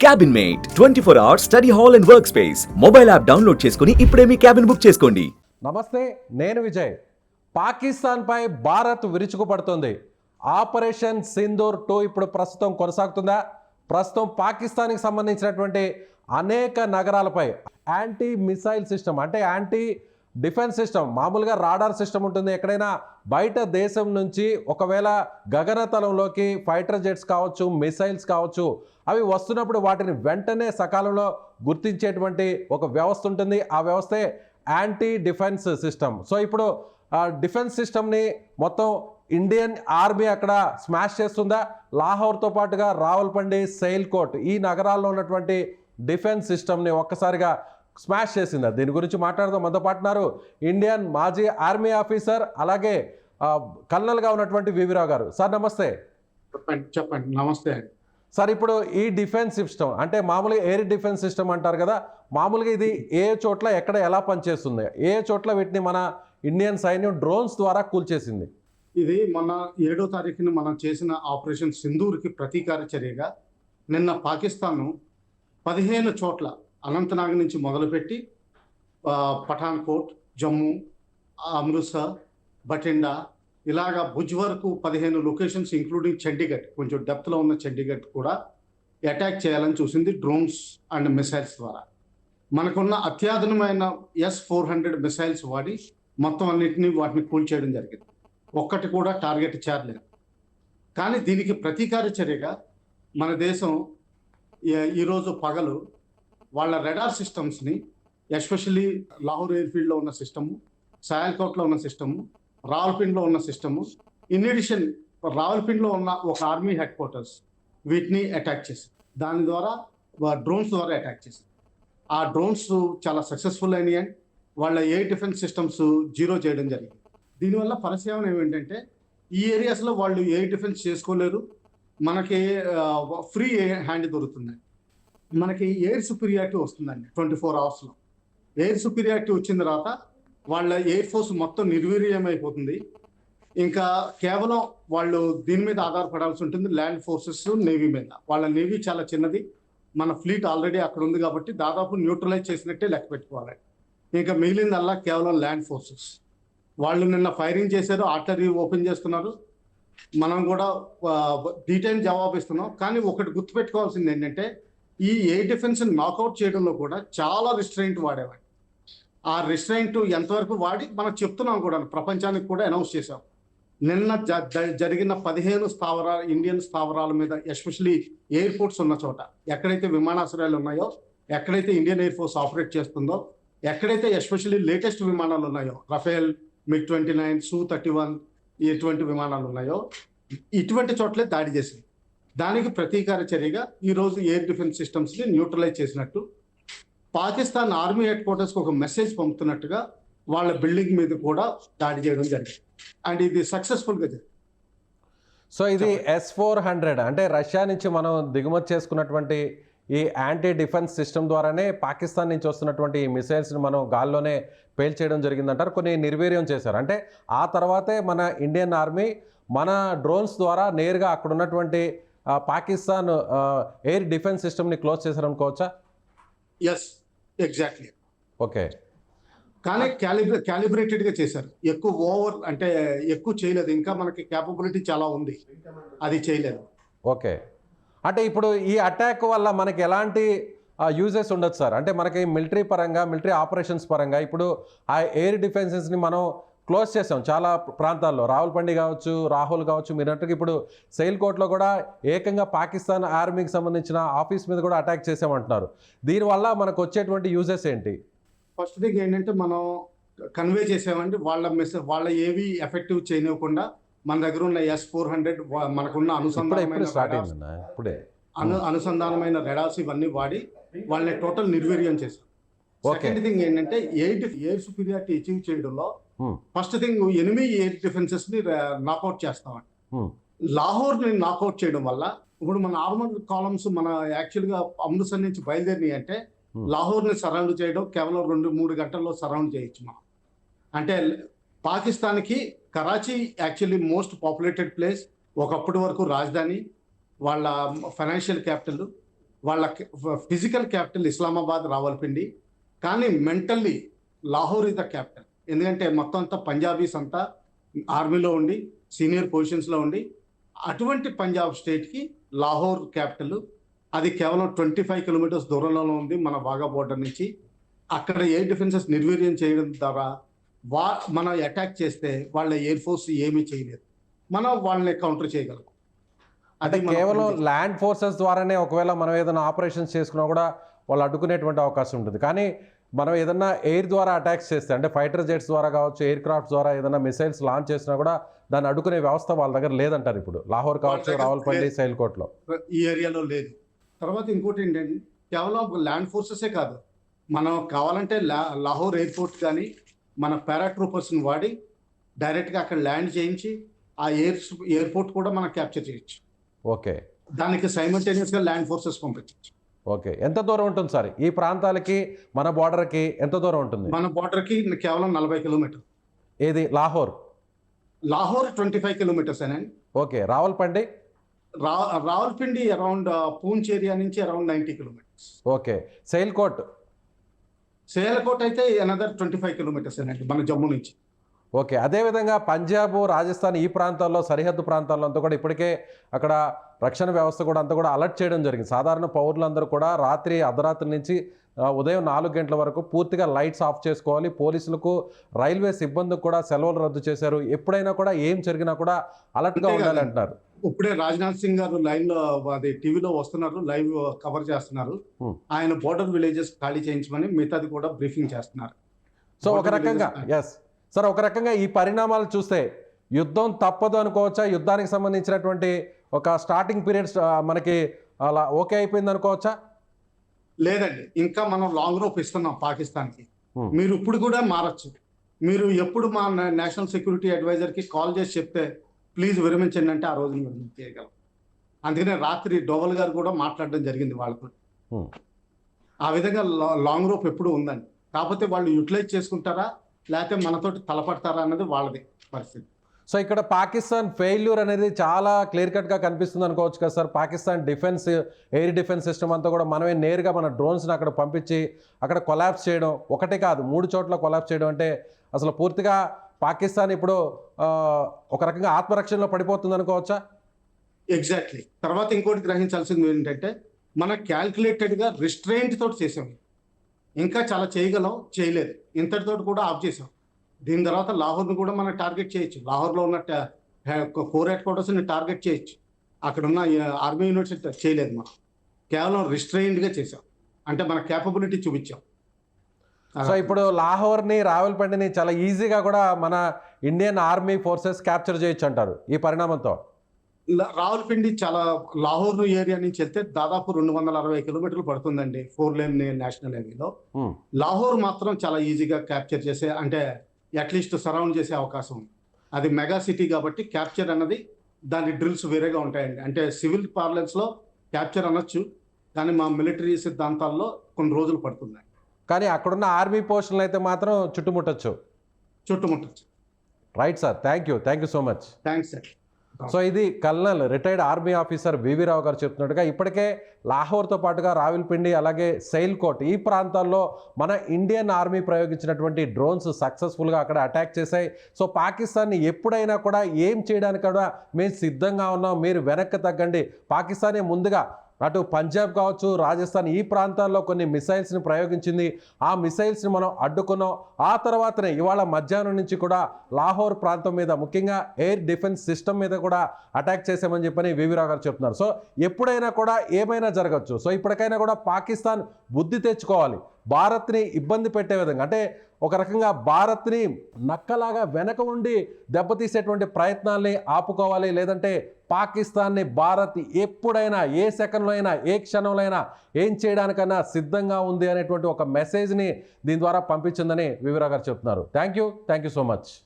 Cabin mate 24 hours study hall and work space mobile app download చేసుకుని ఇప్పుడే మీ cabin book చేసుకోండి. నమస్తే, నేను విజయ్. పాకిస్తాన్పై భారత్ విరుచుకుపడుతుంది. ఆపరేషన్ సింధూర్ 2 ఇప్పుడు ప్రస్తుతం కొనసాగుతుందా? ప్రస్తుతం పాకిస్తాన్కి సంబంధించినటువంటి అనేక నగరాలపై యాంటీ మిసైల్ సిస్టమ్, అంటే యాంటీ డిఫెన్స్ సిస్టమ్, మామూలుగా రాడార్ సిస్టమ్ ఉంటుంది. ఎక్కడైనా బయట దేశం నుంచి ఒకవేళ గగనతలంలోకి ఫైటర్ జెట్స్ కావచ్చు, మిసైల్స్ కావచ్చు, అవి వస్తున్నప్పుడు వాటిని వెంటనే సకాలంలో గుర్తించేటువంటి ఒక వ్యవస్థ ఉంటుంది. ఆ వ్యవస్థే యాంటీ డిఫెన్స్ సిస్టమ్. సో ఇప్పుడు డిఫెన్స్ సిస్టమ్ని మొత్తం ఇండియన్ ఆర్మీ అక్కడ స్మాష్ చేస్తుందా? లాహోర్తో పాటుగా రావల్పిండి, సైల్కోట్, ఈ నగరాల్లో ఉన్నటువంటి డిఫెన్స్ సిస్టమ్ని ఒక్కసారిగా స్మాష్ చేసిందా? దీని గురించి మాట్లాడదాం. మనతో పాటున్నారు ఇండియన్ మాజీ ఆర్మీ ఆఫీసర్, అలాగే కల్నల్గా ఉన్నటువంటి వివిరావు గారు. సార్ నమస్తే. చెప్పండి. నమస్తే సార్, ఇప్పుడు ఈ డిఫెన్స్ సిస్టమ్ అంటే మామూలుగా ఎయిర్ డిఫెన్స్ సిస్టమ్ అంటారు కదా, మామూలుగా ఇది ఏ చోట్ల ఎక్కడ ఎలా పనిచేస్తుంది? ఏ చోట్ల వీటిని మన ఇండియన్ సైన్యం డ్రోన్స్ ద్వారా కూల్చేసింది? ఇది మొన్న 7వ తారీఖున మనం చేసిన ఆపరేషన్ సింధూర్కి ప్రతీకార చర్యగా నిన్న పాకిస్తాన్ 15 చోట్ల అనంతనాగ్ నుంచి మొదలుపెట్టి పఠాన్కోట్, జమ్మూ, అమృత్సర్, బఠిండా, ఇలాగా భుజ్ వరకు 15 లొకేషన్స్ ఇంక్లూడింగ్ చండీగఢ్, కొంచెం డెప్త్లో ఉన్న చండీగఢ్ కూడా అటాక్ చేయాలని చూసింది డ్రోన్స్ అండ్ మిసైల్స్ ద్వారా. మనకున్న అత్యాధునమైన S-400 మిసైల్స్ వాడి మొత్తం వాటిని కూల్చేయడం జరిగింది. ఒక్కటి కూడా టార్గెట్ చేరలేదు. కానీ దీనికి ప్రతీకార చర్యగా మన దేశం ఈరోజు పగలు వాళ్ళ రెడార్ సిస్టమ్స్ని, ఎస్పెషల్లీ లాహోర్ ఎయిర్ఫీల్డ్లో ఉన్న సిస్టము, సయాల్కోట్లో ఉన్న సిస్టము, రావల్పిండిలో ఉన్న సిస్టము, ఇన్ అడిషన్ రావల్పిండిలో ఉన్న ఒక ఆర్మీ హెడ్ క్వార్టర్స్, వీటిని అటాక్ చేసింది. దాని ద్వారా డ్రోన్స్ ద్వారా అటాక్ చేసింది. ఆ డ్రోన్స్ చాలా సక్సెస్ఫుల్ అయినాయి అండ్ వాళ్ళ ఎయిర్ డిఫెన్స్ సిస్టమ్స్ జీరో చేయడం జరిగింది. దీనివల్ల పరిశ్రమ ఏమిటంటే ఈ ఏరియాస్లో వాళ్ళు ఎయిర్ డిఫెన్స్ చేసుకోలేరు. మనకి ఫ్రీ హ్యాండ్ దొరుకుతుంది. మనకి ఎయిర్ సుపీరియారిటీ వస్తుందండి 24 అవర్స్లో. ఎయిర్ సుపీరియారిటీ వచ్చిన తర్వాత వాళ్ళ ఎయిర్ ఫోర్స్ మొత్తం నిర్వీర్యం అయిపోతుంది. ఇంకా కేవలం వాళ్ళు దీని మీద ఆధారపడాల్సి ఉంటుంది, ల్యాండ్ ఫోర్సెస్, నేవీ మీద. వాళ్ళ నేవీ చాలా చిన్నది. మన ఫ్లీట్ ఆల్రెడీ అక్కడ ఉంది కాబట్టి దాదాపు న్యూట్రలైజ్ చేసినట్టే లెక్క పెట్టుకోవాలి. ఇంకా మిగిలిందల్లా కేవలం ల్యాండ్ ఫోర్సెస్. వాళ్ళు నిన్న ఫైరింగ్ చేశారు, ఆర్టరీ ఓపెన్ చేస్తున్నారు. మనం కూడా డీటెయిల్ జవాబు ఇస్తున్నాం. కానీ ఒకటి గుర్తుపెట్టుకోవాల్సింది ఏంటంటే ఈ ఎయిర్ డిఫెన్స్ నాకౌట్ చేయడంలో కూడా చాలా రిస్ట్రైంట్ వాడేవాడు. ఆ రిస్ట్రైంట్ ఎంతవరకు వాడి మనం చెప్తున్నాం కూడా, ప్రపంచానికి కూడా అనౌన్స్ చేశాం. నిన్న జరిగిన 15 స్థావరాలు, ఇండియన్ స్థావరాల మీద, ఎస్పెషలీ ఎయిర్పోర్ట్స్ ఉన్న చోట, ఎక్కడైతే విమానాశ్రయాలు ఉన్నాయో, ఎక్కడైతే ఇండియన్ ఎయిర్ ఫోర్స్ ఆపరేట్ చేస్తుందో, ఎక్కడైతే ఎస్పెషలీ లేటెస్ట్ విమానాలు ఉన్నాయో, రఫేల్, MiG-29, Su-31 ఇటువంటి విమానాలు ఉన్నాయో, ఇటువంటి చోట్లే దాడి చేసింది. దానికి ప్రతీకార చర్యగా ఈరోజు ఎయిర్ డిఫెన్స్ సిస్టమ్స్ని న్యూట్రలైజ్ చేసినట్టు, పాకిస్తాన్ ఆర్మీ హెడ్ క్వార్టర్స్కి ఒక మెసేజ్ పంపుతున్నట్టుగా వాళ్ళ బిల్డింగ్ మీద కూడా దాడి చేయడం జరిగింది. అండ్ ఇది సక్సెస్ఫుల్గా జరిగింది. సో ఇది S-400 అంటే రష్యా నుంచి మనం దిగుమతి చేసుకున్నటువంటి ఈ యాంటీ డిఫెన్స్ సిస్టమ్ ద్వారానే పాకిస్తాన్ నుంచి వస్తున్నటువంటి ఈ మిసైల్స్ని మనం గాల్లోనే పేల్చేయడం జరిగిందంటారు. కొన్ని నిర్వీర్యం చేశారు. అంటే ఆ తర్వాతే మన ఇండియన్ ఆర్మీ మన డ్రోన్స్ ద్వారా నేరుగా అక్కడ ఉన్నటువంటి పాకిస్తాన్ ఎయిర్ డిఫెన్స్ సిస్టమ్ని క్లోజ్ చేశారనుకోవచ్చా? Yes, exactly. ఓకే. కానీ క్యాలిబ్రేటెడ్గా చేశారు. ఎక్కువ ఓవర్ అంటే ఎక్కువ చేయలేదు. ఇంకా మనకి క్యాపబిలిటీ చాలా ఉంది, అది చేయలేదు. ఓకే. అంటే ఇప్పుడు ఈ అటాక్ వల్ల మనకి ఎలాంటి యూజెస్ ఉండొచ్చు సార్? అంటే మనకి మిలిటరీ పరంగా, మిలిటరీ ఆపరేషన్స్ పరంగా ఇప్పుడు ఆ ఎయిర్ డిఫెన్సెస్ని మనం క్లోజ్ చేసాం చాలా ప్రాంతాల్లో. రావల్పిండి కావచ్చు, రాహుల్ కావచ్చు, మీరన్నట్టుగా ఇప్పుడు సైల్కోట్లో కూడా ఏకంగా పాకిస్తాన్ ఆర్మీకి సంబంధించిన ఆఫీస్ మీద కూడా అటాక్ చేసామంటున్నారు. దీనివల్ల మనకు వచ్చేటువంటి యూజెస్ ఏంటి? ఫస్ట్ థింగ్ ఏంటంటే మనం కన్వే చేసామంటే వాళ్ళ ఏవి ఎఫెక్టివ్ చేయనివ్వకుండా మన దగ్గర ఉన్న S-400 మనకున్న అనుసంధానమైన రెడార్స్ ఇవన్నీ వాడి వాళ్ళని టోటల్ నిర్వీర్యం చేశాం. సెకండ్ థింగ్ ఏంటంటే ఎయిర్ సుపీరియారిటీ అచీవ్ చేయడంలో first thing enemy air defences ని నాకౌట్ చేస్తామండి. లాహోర్ ని నాకౌట్ చేయడం వల్ల ఇప్పుడు మన ఆర్మర్ కాలమ్స్ మన యాక్చువల్గా అమృత్సర్ నుంచి బయలుదేరినాయి అంటే లాహోర్ ని సరౌండ్ చేయడం కేవలం 2-3 గంటల్లో సరౌండ్ చేయొచ్చు మనం. అంటే పాకిస్తాన్కి Karachi actually most populated place, ఒకప్పటి వరకు రాజధాని, వాళ్ళ ఫైనాన్షియల్ క్యాపిటల్, వాళ్ళ ఫిజికల్ క్యాపిటల్ ఇస్లామాబాద్, రావల్పిండి, కానీ mentally Lahore is the capital. ఎందుకంటే మొత్తం అంతా పంజాబీస్ అంతా ఆర్మీలో ఉండి సీనియర్ పొజిషన్స్లో ఉండి, అటువంటి పంజాబ్ స్టేట్కి లాహోర్ క్యాపిటల్. అది కేవలం 25 కిలోమీటర్స్ దూరంలో ఉంది మన వాఘా బోర్డర్ నుంచి. అక్కడ ఎయిర్ డిఫెన్సెస్ నిర్వీర్యం చేయడం ద్వారా మనం అటాక్ చేస్తే వాళ్ళ ఎయిర్ ఫోర్స్ ఏమీ చేయలేదు, మనం వాళ్ళని కౌంటర్ చేయగలం. అంటే కేవలం ల్యాండ్ ఫోర్సెస్ ద్వారానే ఒకవేళ మనం ఏదైనా ఆపరేషన్స్ చేసుకున్నా కూడా వాళ్ళు అడ్డుకునేటువంటి అవకాశం ఉంటుంది. కానీ మనం ఏదన్నా ఎయిర్ ద్వారా అటాక్స్ చేస్తే, అంటే ఫైటర్ జెట్స్ ద్వారా కావచ్చు, ఎయిర్ క్రాఫ్ట్ ద్వారా ఏదైనా మిసైల్స్ లాంచ్ చేసినా కూడా దాన్ని అడ్డుకునే వ్యవస్థ వాళ్ళ దగ్గర లేదంటారు ఇప్పుడు లాహోర్ కావచ్చు, రావల్పిండి, సైల్కోట్లో ఈ ఏరియాలో లేదు. తర్వాత ఇంకోటి ఏంటంటే కేవలం ల్యాండ్ ఫోర్సెసే కాదు, మనం కావాలంటే లాహోర్ ఎయిర్పోర్ట్ కానీ మన పారాట్రూపర్స్ని వాడి డైరెక్ట్గా అక్కడ ల్యాండ్ చేయించి ఆ ఎయిర్పోర్ట్ కూడా మనం క్యాప్చర్ చేయొచ్చు. ఓకే, దానికి సైమల్టేనియస్గా ల్యాండ్ ఫోర్సెస్ పంపించవచ్చు. ఓకే. ఎంత దూరం ఉంటుంది సార్ ఈ ప్రాంతాలకి మన బార్డర్కి? ఎంత దూరం ఉంటుంది? మన బార్డర్కి కేవలం 40 కిలోమీటర్. ఏది లాహోర్? 25 కిలోమీటర్స్ అనండి. Okay. Rawalpindi? Rawalpindi around Poonch area నుంచి అరౌండ్ 90 కిలోమీటర్స్. ఓకే. సైల్కోట్? సేలకోట్ అయితే అనదర్ 25 కిలోమీటర్స్ అనండి మన జమ్మూ నుంచి. ఓకే. అదేవిధంగా పంజాబ్, రాజస్థాన్ ఈ ప్రాంతాల్లో, సరిహద్దు ప్రాంతాల్లో అంతా కూడా ఇప్పటికే అక్కడ రక్షణ వ్యవస్థ కూడా అంతా కూడా అలర్ట్ చేయడం జరిగింది. సాధారణ పౌరులందరూ కూడా రాత్రి అర్ధరాత్రి నుంచి ఉదయం 4 గంటల వరకు పూర్తిగా లైట్స్ ఆఫ్ చేసుకోవాలి. పోలీసులకు, రైల్వే సిబ్బందికి కూడా సెలవులు రద్దు చేశారు. ఎప్పుడైనా కూడా ఏం జరిగినా కూడా అలర్ట్గా ఉండాలి అంటున్నారు. ఇప్పుడే రాజ్నాథ్ సింగ్ గారు లైన్ లో అది టీవీలో వస్తున్నారు, లైవ్ కవర్ చేస్తున్నారు. ఆయన బోర్డర్ విలేజెస్ ఖాళీ చేయించమని, మిగతాది కూడా బ్రీఫింగ్ చేస్తున్నారు. సో ఒక రకంగా ఎస్ సార్, ఒక రకంగా ఈ పరిణామాలు చూస్తే యుద్ధం తప్పదు అనుకోవచ్చా? యుద్ధానికి సంబంధించినటువంటి ఒక స్టార్టింగ్ పీరియడ్స్ మనకి అలా ఓకే అయిపోయింది అనుకోవచ్చా? లేదండి, ఇంకా మనం లాంగ్ రోప్ ఇస్తున్నాం పాకిస్తాన్కి. మీరు ఇప్పుడు కూడా మారచ్చు. మీరు ఎప్పుడు మా నేషనల్ సెక్యూరిటీ అడ్వైజర్కి కాల్ చేసి చెప్తే ప్లీజ్ విరమించండి అంటే ఆ రోజున విరమించి చేయగలం. అందుకనే రాత్రి డోవల్ గారు కూడా మాట్లాడడం జరిగింది వాళ్ళతో. ఆ విధంగా లాంగ్ రోప్ ఎప్పుడు ఉందండి. కాకపోతే వాళ్ళు యూటిలైజ్ చేసుకుంటారా లేకపోతే మనతోటి తలపడతారా అన్నది వాళ్ళది పరిస్థితి. సో ఇక్కడ పాకిస్తాన్ ఫెయిల్యూర్ అనేది చాలా క్లియర్ కట్గా కనిపిస్తుంది అనుకోవచ్చు కదా sir. Pakistan defence, air defence system అంతా కూడా మనమే నేరుగా మన డ్రోన్స్ని అక్కడ పంపించి అక్కడ కొలాప్స్ చేయడం, ఒకటే కాదు 3 చోట్ల కొలాప్స్ చేయడం అంటే అసలు పూర్తిగా పాకిస్తాన్ ఇప్పుడు ఒక రకంగా ఆత్మరక్షణలో పడిపోతుంది అనుకోవచ్చా? ఎగ్జాక్ట్లీ. తర్వాత ఇంకోటి గ్రహించాల్సింది ఏంటంటే మనం క్యాల్కులేటెడ్గా రిస్ట్రెయింట్ తోటి చేసాం. ఇంకా చాలా చేయగలం, చేయలేదు. ఇంతటితోటి కూడా ఆఫ్ చేసాం. దీని తర్వాత లాహోర్ని కూడా మనం టార్గెట్ చేయొచ్చు. లాహోర్లో ఉన్న కోర్ హెడ్ క్వార్టర్స్ని టార్గెట్ చేయొచ్చు. అక్కడ ఉన్న ఆర్మీ యూనిట్స్ చేయలేదు. మనం కేవలం రిస్ట్రెయిండ్గా చేసాం, అంటే మన క్యాపబిలిటీ చూపించాం. సో ఇప్పుడు లాహోర్ని, రావల్పిండిని చాలా ఈజీగా కూడా మన ఇండియన్ ఆర్మీ ఫోర్సెస్ క్యాప్చర్ చేయొచ్చు అంటారు ఈ పరిణామంతో. రావల్పిండి చాలా లాహోర్ ఏరియా నుంచి వెళ్తే దాదాపు 260 కిలోమీటర్లు పడుతుందండి 4 లేన్ నేషనల్ హైవేలో. లాహోర్ మాత్రం చాలా ఈజీగా క్యాప్చర్ చేసే, అంటే అట్లీస్ట్ సరౌండ్ చేసే అవకాశం ఉంది. అది మెగా సిటీ కాబట్టి క్యాప్చర్ అన్నది దాని డ్రిల్స్ వేరేగా ఉంటాయండి. అంటే సివిల్ పార్లెన్స్లో క్యాప్చర్ అనొచ్చు, కానీ మా మిలిటరీ సిద్ధాంతాల్లో కొన్ని రోజులు పడుతుంది. కానీ అక్కడున్న ఆర్మీ పోస్టులు అయితే మాత్రం చుట్టుముట్టచ్చు. Right sir, thank you so much. Thanks sir. So ఇది colonel, retired army officer V V Rao గారు చెప్తున్నట్టుగా ఇప్పటికే లాహోర్తో పాటుగా రావల్పిండి, అలాగే సైల్కోట్ ఈ ప్రాంతాల్లో మన ఇండియన్ ఆర్మీ ప్రయోగించినటువంటి డ్రోన్స్ సక్సెస్ఫుల్గా అక్కడ అటాక్ చేశాయి. సో పాకిస్తాన్ని ఎప్పుడైనా కూడా ఏం చేయడానికి కూడా మేము సిద్ధంగా ఉన్నాం, మీరు వెనక్కి తగ్గండి. పాకిస్తానే ముందుగా అటు పంజాబ్ కావచ్చు, రాజస్థాన్ ఈ ప్రాంతాల్లో కొన్ని మిసైల్స్ని ప్రయోగించింది. ఆ మిసైల్స్ని మనం అడ్డుకున్నాం. ఆ తర్వాతనే ఇవాళ మధ్యాహ్నం నుంచి కూడా లాహోర్ ప్రాంతం మీద, ముఖ్యంగా ఎయిర్ డిఫెన్స్ సిస్టమ్ మీద కూడా అటాక్ చేసామని చెప్పని వివి రావు గారు చెప్తున్నారు. సో ఎప్పుడైనా కూడా ఏమైనా జరగచ్చు. సో ఇప్పటికైనా కూడా పాకిస్తాన్ బుద్ధి తెచ్చుకోవాలి. భారత్ని ఇబ్బంది పెట్టే విధంగా, అంటే ఒక రకంగా భారత్ని నక్కలాగా వెనక ఉండి దెబ్బతీసేటువంటి ప్రయత్నాల్ని ఆపుకోవాలి. లేదంటే పాకిస్తాన్ని భారత్ ఎప్పుడైనా, ఏ సెకండ్లో అయినా, ఏ క్షణంలో అయినా ఏం చేయడానికైనా సిద్ధంగా ఉంది అనేటువంటి ఒక మెసేజ్ని దీని ద్వారా పంపించిందని వివి రావు గారు చెప్తున్నారు. Thank you so much.